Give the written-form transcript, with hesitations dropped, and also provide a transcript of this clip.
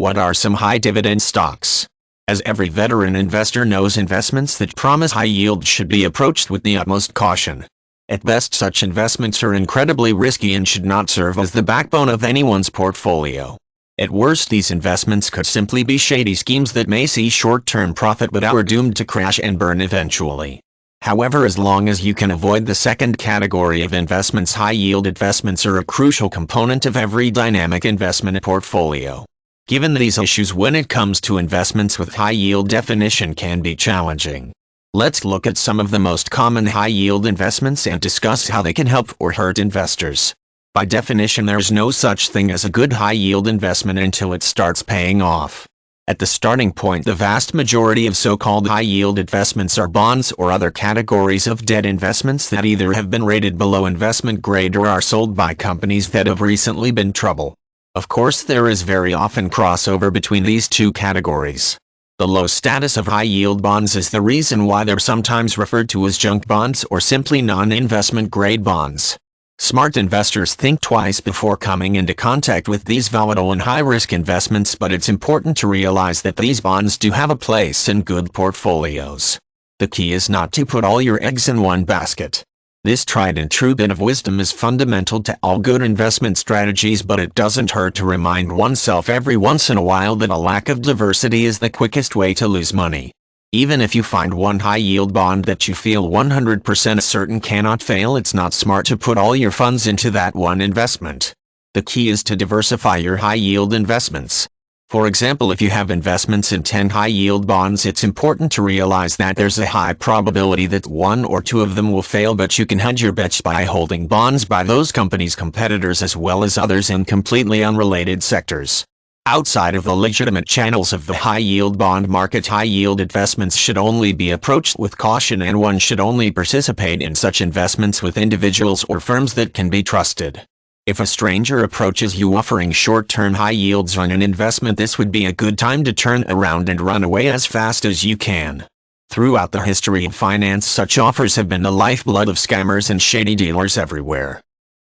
What are some high-dividend stocks? As every veteran investor knows, investments that promise high yield should be approached with the utmost caution. At best, such investments are incredibly risky and should not serve as the backbone of anyone's portfolio. At worst, these investments could simply be shady schemes that may see short-term profit but are doomed to crash and burn eventually. However, as long as you can avoid the second category of investments, high-yield investments are a crucial component of every dynamic investment portfolio. Given these issues, when it comes to investments with high-yield, definition can be challenging. Let's look at some of the most common high-yield investments and discuss how they can help or hurt investors. By definition, there is no such thing as a good high-yield investment until it starts paying off. At the starting point, the vast majority of so-called high-yield investments are bonds or other categories of debt investments that either have been rated below investment grade or are sold by companies that have recently been in trouble. Of course, there is very often crossover between these two categories. The low status of high-yield bonds is the reason why they're sometimes referred to as junk bonds or simply non-investment grade bonds. Smart investors think twice before coming into contact with these volatile and high-risk investments, but it's important to realize that these bonds do have a place in good portfolios. The key is not to put all your eggs in one basket. This tried and true bit of wisdom is fundamental to all good investment strategies, but it doesn't hurt to remind oneself every once in a while that a lack of diversity is the quickest way to lose money. Even if you find one high-yield bond that you feel 100% certain cannot fail, it's not smart to put all your funds into that one investment. The key is to diversify your high-yield investments. For example, if you have investments in 10 high-yield bonds, it's important to realize that there's a high probability that one or two of them will fail, but you can hedge your bets by holding bonds by those companies' competitors as well as others in completely unrelated sectors. Outside of the legitimate channels of the high-yield bond market, high-yield investments should only be approached with caution, and one should only participate in such investments with individuals or firms that can be trusted. If a stranger approaches you offering short-term high yields on an investment, this would be a good time to turn around and run away as fast as you can. Throughout the history of finance, such offers have been the lifeblood of scammers and shady dealers everywhere.